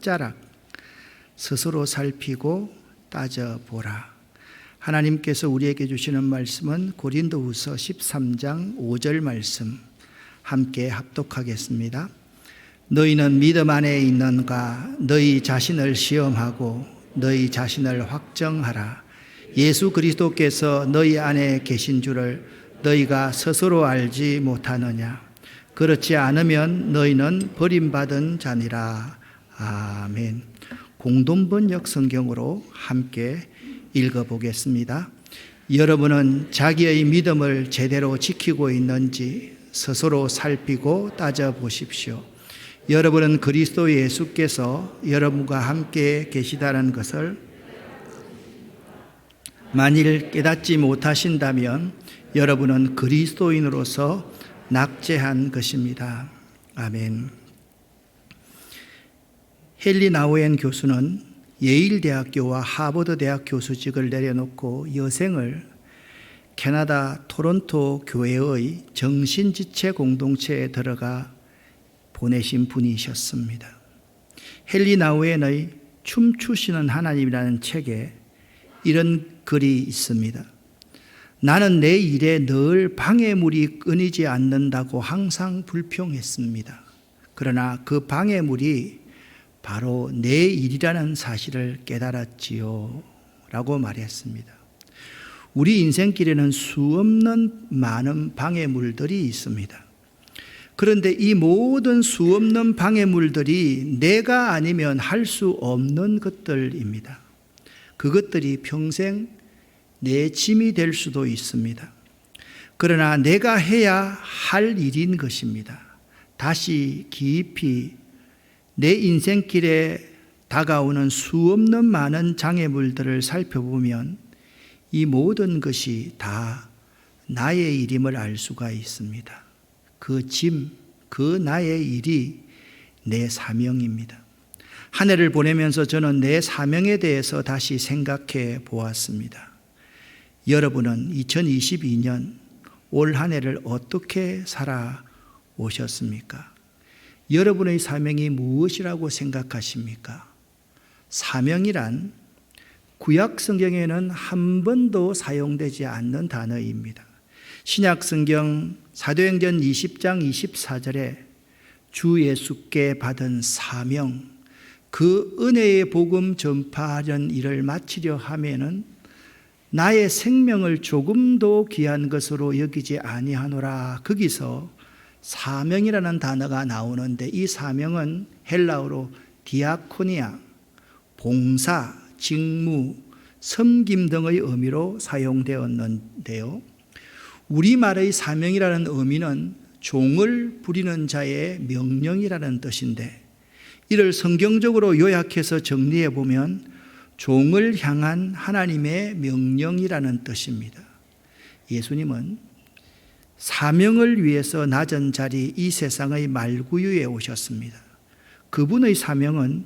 자락 스스로 살피고 따져보라. 하나님께서 우리에게 주시는 말씀은 고린도후서 13장 5절 말씀 함께 합독하겠습니다. 너희는 믿음 안에 있는가? 너희 자신을 시험하고 너희 자신을 확정하라. 예수 그리스도께서 너희 안에 계신 줄을 너희가 스스로 알지 못하느냐? 그렇지 않으면 너희는 버림받은 자니라. 아멘. 공동번역 성경으로 함께 읽어보겠습니다. 여러분은 자기의 믿음을 제대로 지키고 있는지 스스로 살피고 따져보십시오. 여러분은 그리스도 예수께서 여러분과 함께 계시다는 것을 만일 깨닫지 못하신다면 여러분은 그리스도인으로서 낙제한 것입니다. 아멘. 헨리 나우엔 교수는 예일대학교와 하버드대학 교수직을 내려놓고 여생을 캐나다 토론토 교회의 정신지체 공동체에 들어가 보내신 분이셨습니다. 헨리 나우엔의 춤추시는 하나님이라는 책에 이런 글이 있습니다. 나는 내 일에 늘 방해물이 끊이지 않는다고 항상 불평했습니다. 그러나 그 방해물이 바로 내 일이라는 사실을 깨달았지요 라고 말했습니다. 우리 인생길에는 수없는 많은 방해물들이 있습니다. 그런데 이 모든 수없는 방해물들이 내가 아니면 할 수 없는 것들입니다. 그것들이 평생 내 짐이 될 수도 있습니다. 그러나 내가 해야 할 일인 것입니다. 다시 깊이 내 인생길에 다가오는 수없는 많은 장애물들을 살펴보면 이 모든 것이 다 나의 일임을 알 수가 있습니다. 그 짐, 그 나의 일이 내 사명입니다. 한 해를 보내면서 저는 내 사명에 대해서 다시 생각해 보았습니다. 여러분은 2022년 올 한 해를 어떻게 살아오셨습니까? 여러분의 사명이 무엇이라고 생각하십니까? 사명이란 구약 성경에는 한 번도 사용되지 않는 단어입니다. 신약 성경 사도행전 20장 24절에 주 예수께 받은 사명, 그 은혜의 복음 전파하는 일을 마치려 하면은 나의 생명을 조금도 귀한 것으로 여기지 아니하노라. 거기서 사명이라는 단어가 나오는데 이 사명은 헬라어로 디아코니아, 봉사, 직무, 섬김 등의 의미로 사용되었는데요. 우리말의 사명이라는 의미는 종을 부리는 자의 명령이라는 뜻인데 이를 성경적으로 요약해서 정리해 보면 종을 향한 하나님의 명령이라는 뜻입니다. 예수님은 사명을 위해서 낮은 자리 이 세상의 말구유에 오셨습니다. 그분의 사명은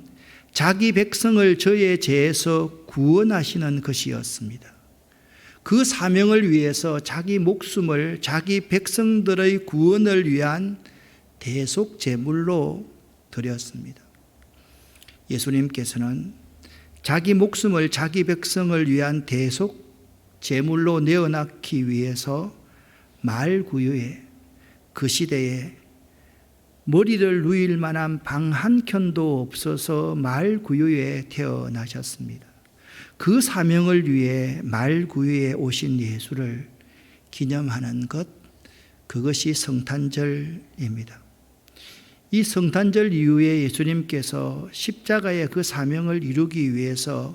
자기 백성을 저의 죄에서 구원하시는 것이었습니다. 그 사명을 위해서 자기 목숨을 자기 백성들의 구원을 위한 대속 제물로 드렸습니다. 예수님께서는 자기 목숨을 자기 백성을 위한 대속 제물로 내어놓기 위해서 말구유에 그 시대에 머리를 누일 만한 방 한 켠도 없어서 말구유에 태어나셨습니다. 그 사명을 위해 말구유에 오신 예수를 기념하는 것, 그것이 성탄절입니다. 이 성탄절 이후에 예수님께서 십자가의 그 사명을 이루기 위해서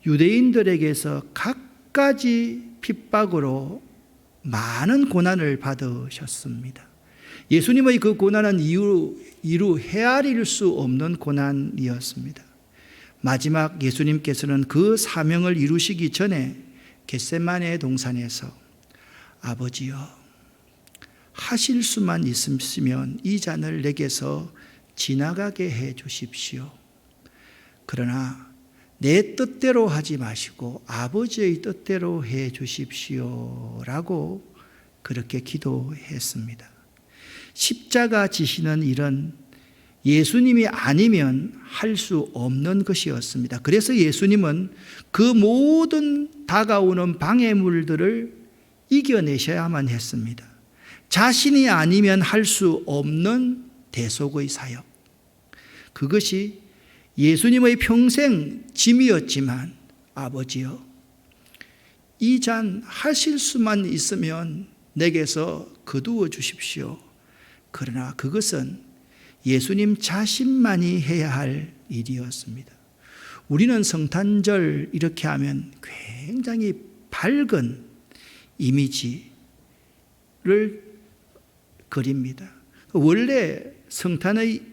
유대인들에게서 갖가지 핍박으로 많은 고난을 받으셨습니다. 예수님의 그 고난은 이루 헤아릴 수 없는 고난이었습니다. 마지막 예수님께서는 그 사명을 이루시기 전에 겟세마네 동산에서 아버지여, 하실 수만 있으시면 이 잔을 내게서 지나가게 해 주십시오. 그러나 내 뜻대로 하지 마시고 아버지의 뜻대로 해 주십시오 라고 그렇게 기도했습니다. 십자가 지시는 일은 예수님이 아니면 할 수 없는 것이었습니다. 그래서 예수님은 그 모든 다가오는 방해물들을 이겨내셔야만 했습니다. 자신이 아니면 할 수 없는 대속의 사역. 그것이 예수님의 평생 짐이었지만, 아버지여, 이 잔 하실 수만 있으면 내게서 거두어 주십시오. 그러나 그것은 예수님 자신만이 해야 할 일이었습니다. 우리는 성탄절 이렇게 하면 굉장히 밝은 이미지를 그립니다. 원래 성탄의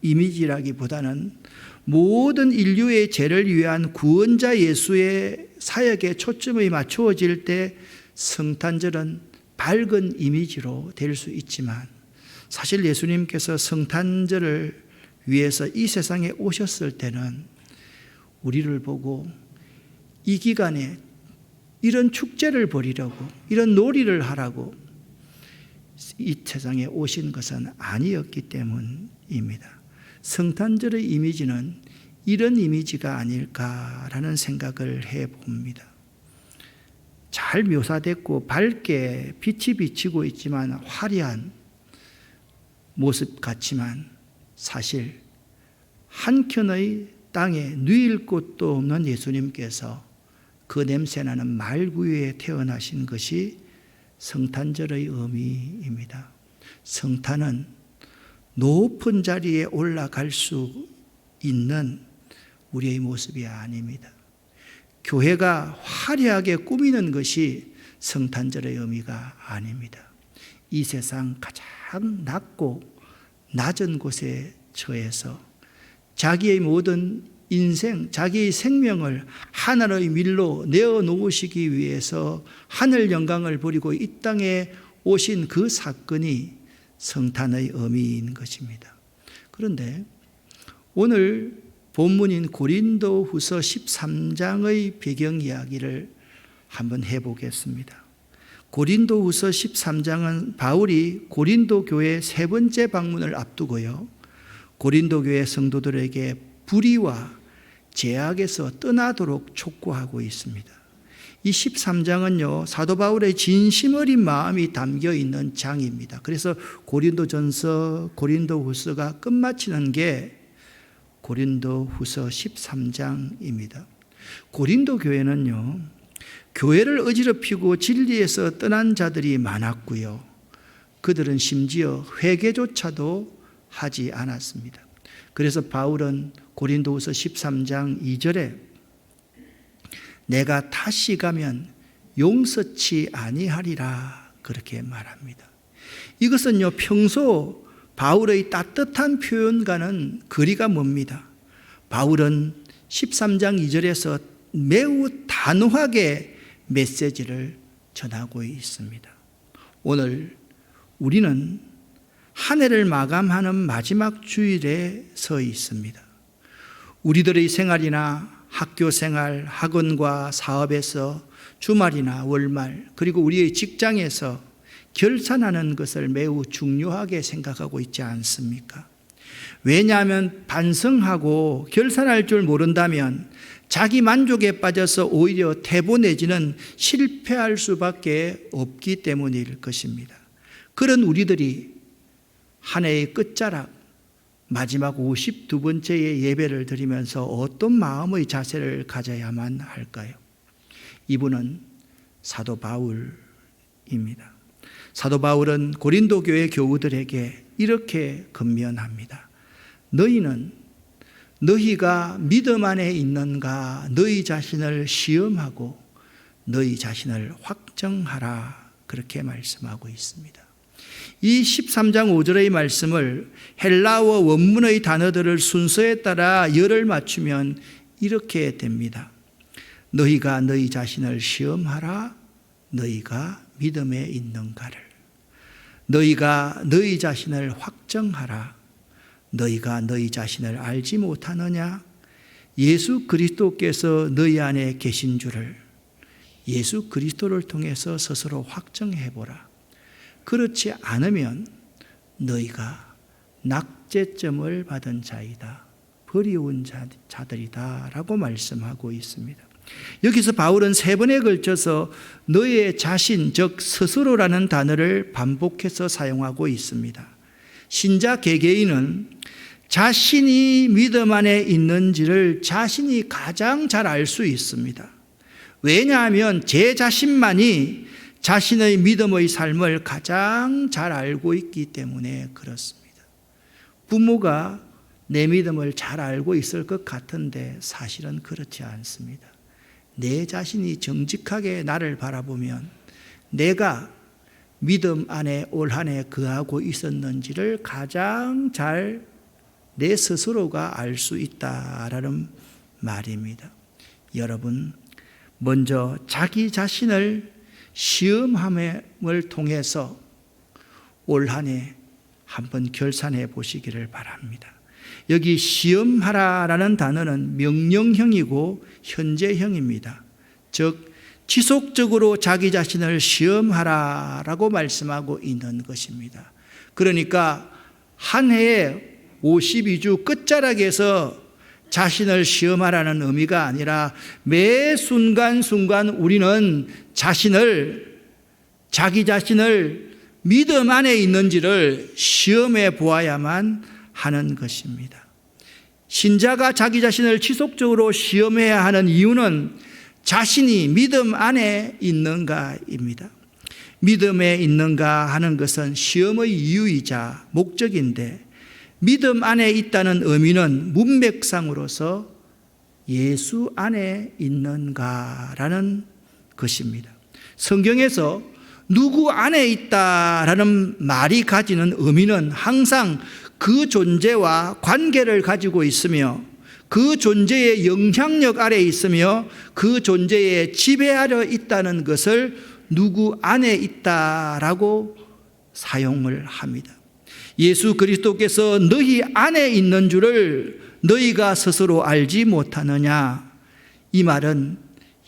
이미지라기보다는 모든 인류의 죄를 위한 구원자 예수의 사역에 초점이 맞추어질 때 성탄절은 밝은 이미지로 될 수 있지만, 사실 예수님께서 성탄절을 위해서 이 세상에 오셨을 때는 우리를 보고 이 기간에 이런 축제를 벌이려고, 이런 놀이를 하라고 이 세상에 오신 것은 아니었기 때문입니다. 성탄절의 이미지는 이런 이미지가 아닐까라는 생각을 해봅니다. 잘 묘사됐고 밝게 빛이 비치고 있지만 화려한 모습 같지만, 사실 한켠의 땅에 누일 곳도 없는 예수님께서 그 냄새나는 말구유에 태어나신 것이 성탄절의 의미입니다. 성탄은 높은 자리에 올라갈 수 있는 우리의 모습이 아닙니다. 교회가 화려하게 꾸미는 것이 성탄절의 의미가 아닙니다. 이 세상 가장 낮고 낮은 곳에 처해서 자기의 모든 인생, 자기의 생명을 하늘의 밀로 내어놓으시기 위해서 하늘 영광을 버리고 이 땅에 오신 그 사건이 성탄의 의미인 것입니다. 그런데 오늘 본문인 고린도후서 13장의 배경 이야기를 한번 해보겠습니다. 고린도후서 13장은 바울이 고린도 교회 세 번째 방문을 앞두고요, 고린도 교회 성도들에게 불의와 죄악에서 떠나도록 촉구하고 있습니다. 이 13장은요, 사도 바울의 진심 어린 마음이 담겨 있는 장입니다. 그래서 고린도전서, 고린도후서가 끝마치는 게 고린도후서 13장입니다. 고린도 교회는요, 교회를 어지럽히고 진리에서 떠난 자들이 많았고요, 그들은 심지어 회개조차도 하지 않았습니다. 그래서 바울은 고린도후서 13장 2절에 내가 다시 가면 용서치 아니하리라 그렇게 말합니다. 이것은요, 평소 바울의 따뜻한 표현과는 거리가 멉니다. 바울은 13장 2절에서 매우 단호하게 메시지를 전하고 있습니다. 오늘 우리는 한 해를 마감하는 마지막 주일에 서 있습니다. 우리들의 생활이나 학교 생활, 학원과 사업에서 주말이나 월말, 그리고 우리의 직장에서 결산하는 것을 매우 중요하게 생각하고 있지 않습니까? 왜냐하면 반성하고 결산할 줄 모른다면 자기 만족에 빠져서 오히려 퇴보 내지는 실패할 수밖에 없기 때문일 것입니다. 그런 우리들이 한 해의 끝자락 마지막 52번째의 예배를 드리면서 어떤 마음의 자세를 가져야만 할까요? 이분은 사도 바울입니다. 사도 바울은 고린도 교회 교우들에게 이렇게 권면합니다. 너희가 믿음 안에 있는가 너희 자신을 시험하고 너희 자신을 확정하라 그렇게 말씀하고 있습니다. 이 13장 5절의 말씀을 헬라어 원문의 단어들을 순서에 따라 열을 맞추면 이렇게 됩니다. 너희가 너희 자신을 시험하라. 너희가 믿음에 있는가를. 너희가 너희 자신을 확정하라. 너희가 너희 자신을 알지 못하느냐? 예수 그리스도께서 너희 안에 계신 줄을 예수 그리스도를 통해서 스스로 확정해보라. 그렇지 않으면 너희가 박제점을 받은 자이다. 버리운 자들이다 라고 말씀하고 있습니다. 여기서 바울은 3번에 걸쳐서 너의 자신, 즉 스스로라는 단어를 반복해서 사용하고 있습니다. 신자 개개인은 자신이 믿음 안에 있는지를 자신이 가장 잘 알 수 있습니다. 왜냐하면 제 자신만이 자신의 믿음의 삶을 가장 잘 알고 있기 때문에 그렇습니다. 부모가 내 믿음을 잘 알고 있을 것 같은데 사실은 그렇지 않습니다. 내 자신이 정직하게 나를 바라보면 내가 믿음 안에 올 한 해 거하고 있었는지를 가장 잘 내 스스로가 알 수 있다라는 말입니다. 여러분, 먼저 자기 자신을 시험함을 통해서 올 한 해 한번 결산해 보시기를 바랍니다. 여기 시험하라라는 단어는 명령형이고 현재형입니다. 즉 지속적으로 자기 자신을 시험하라라고 말씀하고 있는 것입니다. 그러니까 한 해에 52주 끝자락에서 자신을 시험하라는 의미가 아니라 매 순간순간 우리는 자기 자신을 믿음 안에 있는지를 시험해 보아야만 하는 것입니다. 신자가 자기 자신을 지속적으로 시험해야 하는 이유는 자신이 믿음 안에 있는가입니다. 믿음에 있는가 하는 것은 시험의 이유이자 목적인데 믿음 안에 있다는 의미는 문맥상으로서 예수 안에 있는가라는 것입니다. 성경에서 누구 안에 있다라는 말이 가지는 의미는 항상 그 존재와 관계를 가지고 있으며 그 존재의 영향력 아래 있으며 그 존재에 지배하려 있다는 것을 누구 안에 있다라고 사용을 합니다. 예수 그리스도께서 너희 안에 있는 줄을 너희가 스스로 알지 못하느냐. 이 말은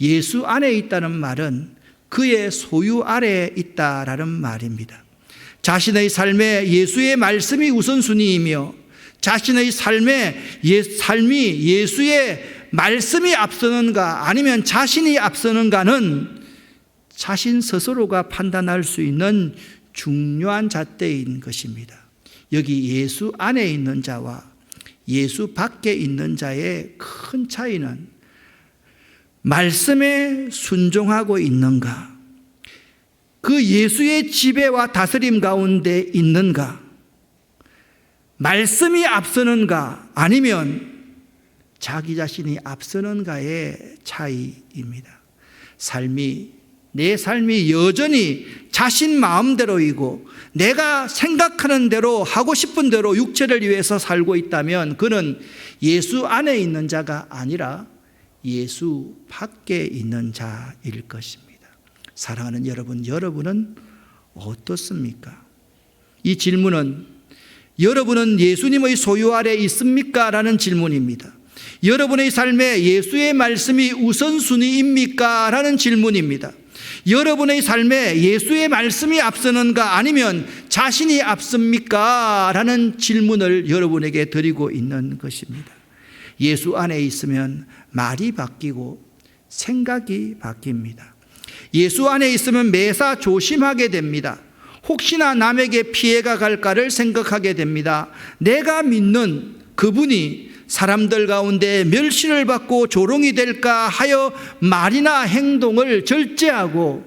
예수 안에 있다는 말은 그의 소유 아래에 있다라는 말입니다. 자신의 삶에 예수의 말씀이 우선순위이며 자신의 삶이 예수의 말씀이 앞서는가 아니면 자신이 앞서는가는 자신 스스로가 판단할 수 있는 중요한 잣대인 것입니다. 여기 예수 안에 있는 자와 예수 밖에 있는 자의 큰 차이는 말씀에 순종하고 있는가, 그 예수의 지배와 다스림 가운데 있는가, 말씀이 앞서는가 아니면 자기 자신이 앞서는가의 차이입니다. 내 삶이 여전히 자신 마음대로이고 내가 생각하는 대로 하고 싶은 대로 육체를 위해서 살고 있다면 그는 예수 안에 있는 자가 아니라 예수 밖에 있는 자일 것입니다. 사랑하는 여러분, 여러분은 어떻습니까? 이 질문은 여러분은 예수님의 소유 아래 있습니까? 라는 질문입니다. 여러분의 삶에 예수의 말씀이 우선순위입니까? 라는 질문입니다. 여러분의 삶에 예수의 말씀이 앞서는가 아니면 자신이 앞섭니까? 라는 질문을 여러분에게 드리고 있는 것입니다. 예수 안에 있으면 말이 바뀌고 생각이 바뀝니다. 예수 안에 있으면 매사 조심하게 됩니다. 혹시나 남에게 피해가 갈까를 생각하게 됩니다. 내가 믿는 그분이 사람들 가운데 멸시를 받고 조롱이 될까 하여 말이나 행동을 절제하고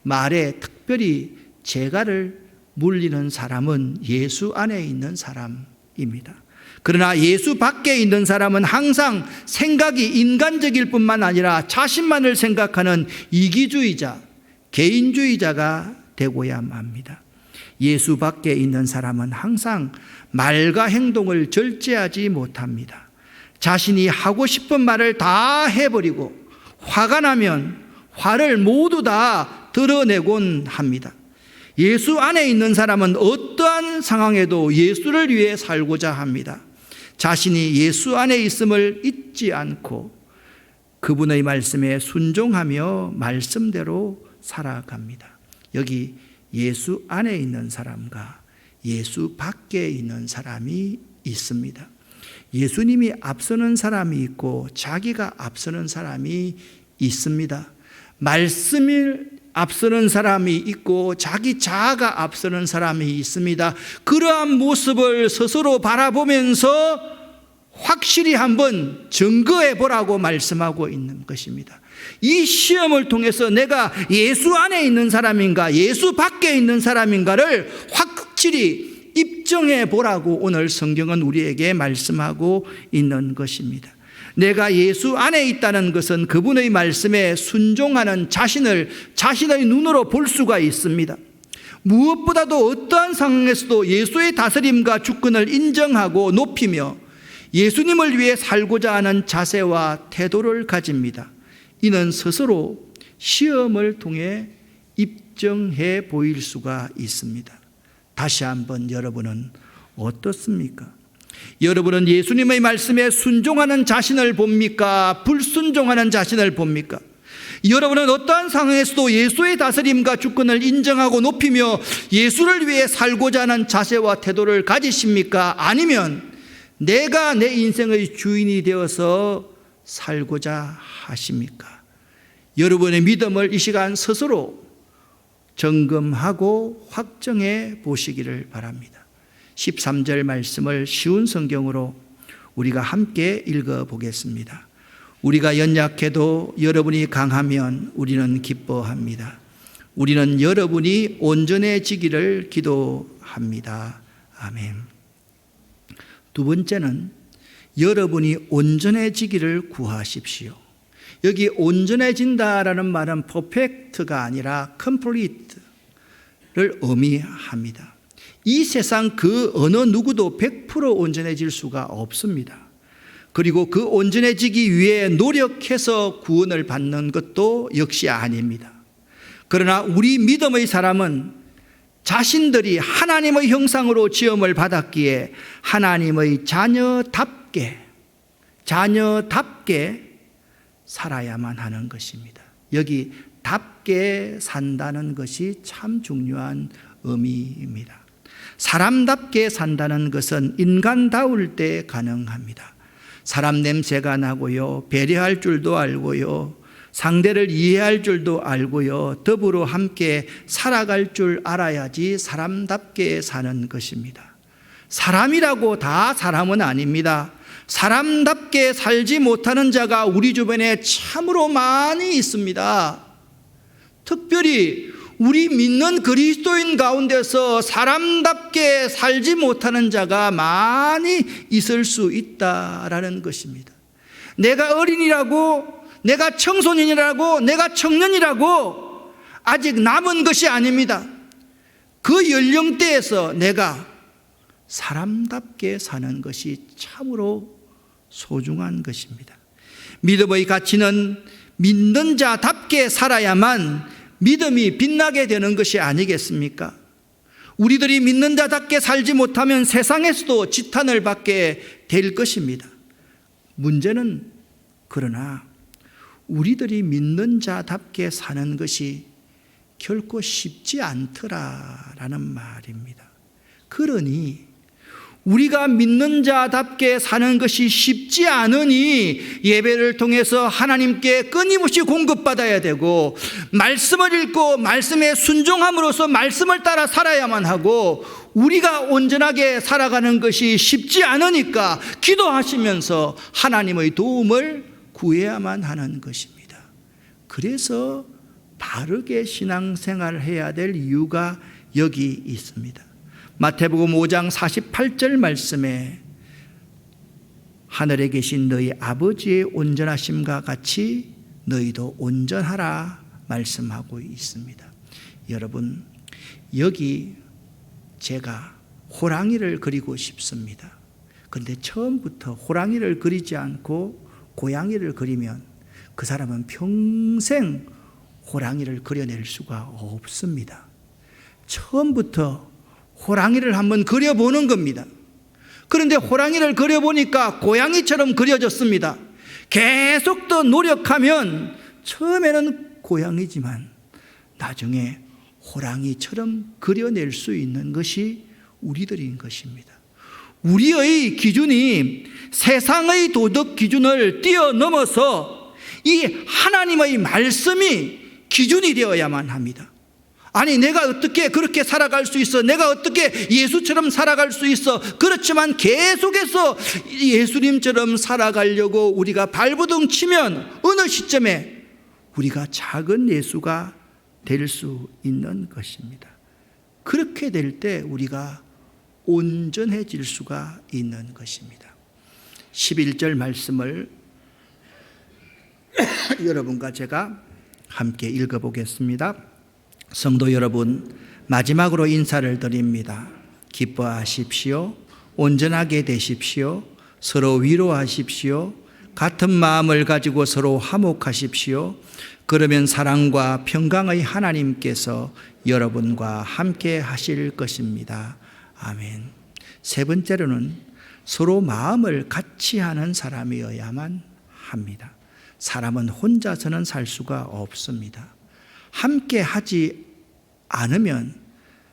말에 특별히 재갈을 물리는 사람은 예수 안에 있는 사람입니다. 그러나 예수 밖에 있는 사람은 항상 생각이 인간적일 뿐만 아니라 자신만을 생각하는 이기주의자, 개인주의자가 되고야 합니다. 예수 밖에 있는 사람은 항상 말과 행동을 절제하지 못합니다. 자신이 하고 싶은 말을 다 해버리고 화가 나면 화를 모두 다 드러내곤 합니다. 예수 안에 있는 사람은 어떠한 상황에도 예수를 위해 살고자 합니다. 자신이 예수 안에 있음을 잊지 않고 그분의 말씀에 순종하며 말씀대로 살아갑니다. 여기 예수 안에 있는 사람과 예수 밖에 있는 사람이 있습니다. 예수님이 앞서는 사람이 있고 자기가 앞서는 사람이 있습니다. 말씀을 앞서는 사람이 있고 자기 자아가 앞서는 사람이 있습니다. 그러한 모습을 스스로 바라보면서 확실히 한번 증거해 보라고 말씀하고 있는 것입니다. 이 시험을 통해서 내가 예수 안에 있는 사람인가 예수 밖에 있는 사람인가를 확실히 입증해 보라고 오늘 성경은 우리에게 말씀하고 있는 것입니다. 내가 예수 안에 있다는 것은 그분의 말씀에 순종하는 자신의 눈으로 볼 수가 있습니다. 무엇보다도 어떠한 상황에서도 예수의 다스림과 주권을 인정하고 높이며 예수님을 위해 살고자 하는 자세와 태도를 가집니다. 이는 스스로 시험을 통해 입증해 보일 수가 있습니다. 다시 한번 여러분은 어떻습니까? 여러분은 예수님의 말씀에 순종하는 자신을 봅니까? 불순종하는 자신을 봅니까? 여러분은 어떠한 상황에서도 예수의 다스림과 주권을 인정하고 높이며 예수를 위해 살고자 하는 자세와 태도를 가지십니까? 아니면 내가 내 인생의 주인이 되어서 살고자 하십니까? 여러분의 믿음을 이 시간 스스로 점검하고 확정해 보시기를 바랍니다. 13절 말씀을 쉬운 성경으로 우리가 함께 읽어보겠습니다. 우리가 연약해도 여러분이 강하면 우리는 기뻐합니다. 우리는 여러분이 온전해지기를 기도합니다. 아멘. 두 번째는 여러분이 온전해지기를 구하십시오. 여기 온전해진다라는 말은 퍼펙트가 아니라 complete를 의미합니다. 이 세상 그 어느 누구도 100% 온전해질 수가 없습니다. 그리고 그 온전해지기 위해 노력해서 구원을 받는 것도 역시 아닙니다. 그러나 우리 믿음의 사람은 자신들이 하나님의 형상으로 지음을 받았기에 하나님의 자녀답게 살아야만 하는 것입니다. 여기 답게 산다는 것이 참 중요한 의미입니다. 사람답게 산다는 것은 인간다울 때 가능합니다. 사람 냄새가 나고요, 배려할 줄도 알고요, 상대를 이해할 줄도 알고요, 더불어 함께 살아갈 줄 알아야지 사람답게 사는 것입니다. 사람이라고 다 사람은 아닙니다. 사람답게 살지 못하는 자가 우리 주변에 참으로 많이 있습니다. 특별히 우리 믿는 그리스도인 가운데서 사람답게 살지 못하는 자가 많이 있을 수 있다라는 것입니다. 내가 어린이라고, 내가 청소년이라고, 내가 청년이라고 아직 남은 것이 아닙니다. 그 연령대에서 내가 사람답게 사는 것이 참으로 소중한 것입니다. 믿음의 가치는 믿는 자답게 살아야만 믿음이 빛나게 되는 것이 아니겠습니까? 우리들이 믿는 자답게 살지 못하면 세상에서도 지탄을 받게 될 것입니다. 문제는 그러나 우리들이 믿는 자답게 사는 것이 결코 쉽지 않더라라는 말입니다. 그러니 우리가 믿는 자답게 사는 것이 쉽지 않으니 예배를 통해서 하나님께 끊임없이 공급받아야 되고, 말씀을 읽고 말씀에 순종함으로써 말씀을 따라 살아야만 하고, 우리가 온전하게 살아가는 것이 쉽지 않으니까 기도하시면서 하나님의 도움을 구해야만 하는 것입니다. 그래서 바르게 신앙생활을 해야 될 이유가 여기 있습니다. 마태복음 5장 48절 말씀에 하늘에 계신 너희 아버지의 온전하심과 같이 너희도 온전하라 말씀하고 있습니다. 여러분, 여기 제가 호랑이를 그리고 싶습니다. 그런데 처음부터 호랑이를 그리지 않고 고양이를 그리면 그 사람은 평생 호랑이를 그려낼 수가 없습니다. 처음부터 호랑이를 한번 그려보는 겁니다. 그런데 호랑이를 그려보니까 고양이처럼 그려졌습니다. 계속 더 노력하면 처음에는 고양이지만 나중에 호랑이처럼 그려낼 수 있는 것이 우리들인 것입니다. 우리의 기준이 세상의 도덕 기준을 뛰어넘어서 이 하나님의 말씀이 기준이 되어야만 합니다. 아니, 내가 어떻게 그렇게 살아갈 수 있어? 내가 어떻게 예수처럼 살아갈 수 있어? 그렇지만 계속해서 예수님처럼 살아가려고 우리가 발버둥 치면 어느 시점에 우리가 작은 예수가 될 수 있는 것입니다. 그렇게 될 때 우리가 온전해질 수가 있는 것입니다. 11절 말씀을 여러분과 제가 함께 읽어보겠습니다. 성도 여러분, 마지막으로 인사를 드립니다. 기뻐하십시오. 온전하게 되십시오. 서로 위로하십시오. 같은 마음을 가지고 서로 화목하십시오. 그러면 사랑과 평강의 하나님께서 여러분과 함께 하실 것입니다. 아멘. 세 번째로는 서로 마음을 같이 하는 사람이어야만 합니다. 사람은 혼자서는 살 수가 없습니다. 함께 하지 않으면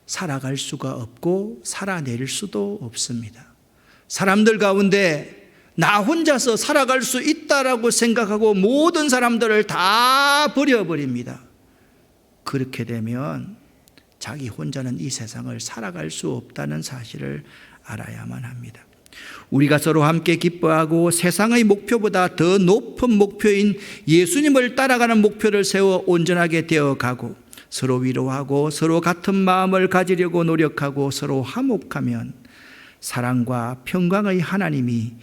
살아갈 수가 없고 살아낼 수도 없습니다. 사람들 가운데 나 혼자서 살아갈 수 있다라고 생각하고 모든 사람들을 다 버려버립니다. 그렇게 되면 자기 혼자는 이 세상을 살아갈 수 없다는 사실을 알아야만 합니다. 우리가 서로 함께 기뻐하고 세상의 목표보다 더 높은 목표인 예수님을 따라가는 목표를 세워 온전하게 되어가고 서로 위로하고 서로 같은 마음을 가지려고 노력하고 서로 화목하면 사랑과 평강의 하나님이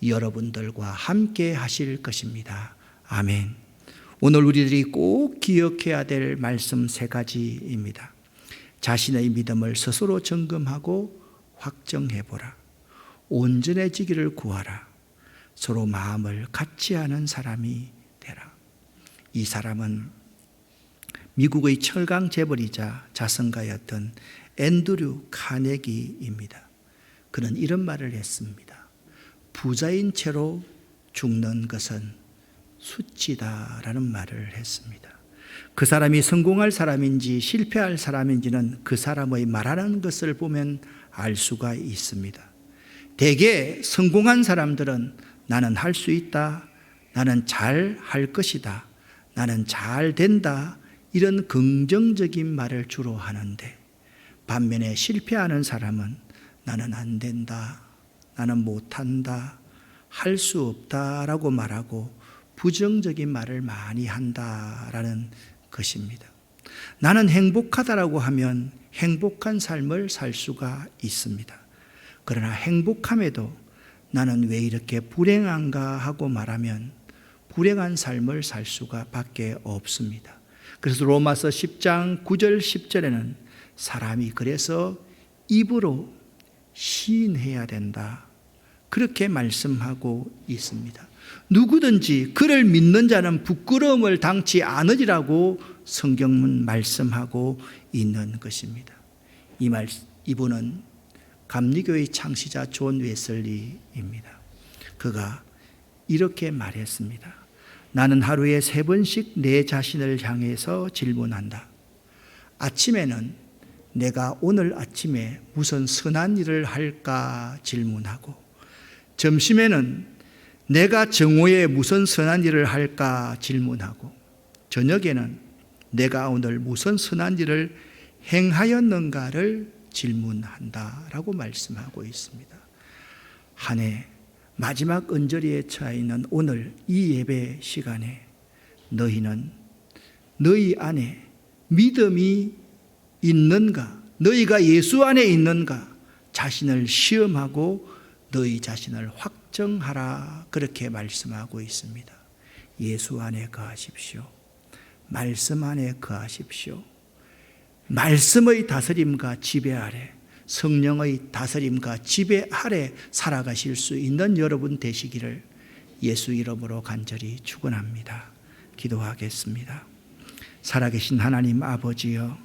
여러분들과 함께 하실 것입니다. 아멘. 오늘 우리들이 꼭 기억해야 될 말씀 세 가지입니다. 자신의 믿음을 스스로 점검하고 확정해보라. 온전해지기를 구하라. 서로 마음을 같이 하는 사람이 되라. 이 사람은 미국의 철강 재벌이자 자선가였던 앤드류 카네기입니다. 그는 이런 말을 했습니다. 부자인 채로 죽는 것은 수치다라는 말을 했습니다. 그 사람이 성공할 사람인지 실패할 사람인지는 그 사람의 말하는 것을 보면 알 수가 있습니다. 대개 성공한 사람들은 나는 할 수 있다, 나는 잘 할 것이다, 나는 잘 된다, 이런 긍정적인 말을 주로 하는데, 반면에 실패하는 사람은 나는 안 된다, 나는 못한다, 할 수 없다라고 말하고 부정적인 말을 많이 한다라는 것입니다. 나는 행복하다라고 하면 행복한 삶을 살 수가 있습니다. 그러나 행복함에도 나는 왜 이렇게 불행한가 하고 말하면 불행한 삶을 살 수가 밖에 없습니다. 그래서 로마서 10장 9절 10절에는 사람이 그래서 입으로 시인해야 된다, 그렇게 말씀하고 있습니다. 누구든지 그를 믿는 자는 부끄러움을 당치 않으리라고 성경은 말씀하고 있는 것입니다. 이분은 감리교의 창시자 존 웨슬리입니다. 그가 이렇게 말했습니다. 나는 하루에 3번씩 내 자신을 향해서 질문한다. 아침에는 내가 오늘 아침에 무슨 선한 일을 할까 질문하고, 점심에는 내가 정오에 무슨 선한 일을 할까 질문하고, 저녁에는 내가 오늘 무슨 선한 일을 행하였는가를 질문한다라고 말씀하고 있습니다. 한 해 마지막 언저리에 처해 있는 오늘 이 예배 시간에 너희는 너희 안에 믿음이 있는가, 너희가 예수 안에 있는가 자신을 시험하고 너희 자신을 확정하라, 그렇게 말씀하고 있습니다. 예수 안에 거하십시오. 말씀 안에 거하십시오. 말씀의 다스림과 지배 아래, 성령의 다스림과 지배 아래 살아가실 수 있는 여러분 되시기를 예수 이름으로 간절히 축원합니다. 기도하겠습니다. 살아계신 하나님 아버지여,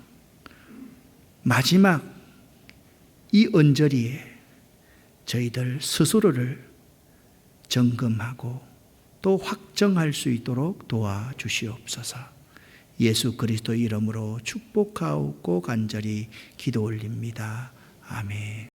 마지막 이 언저리에 저희들 스스로를 점검하고 또 확정할 수 있도록 도와주시옵소서. 예수 그리스도 이름으로 축복하옵고 간절히 기도 올립니다. 아멘.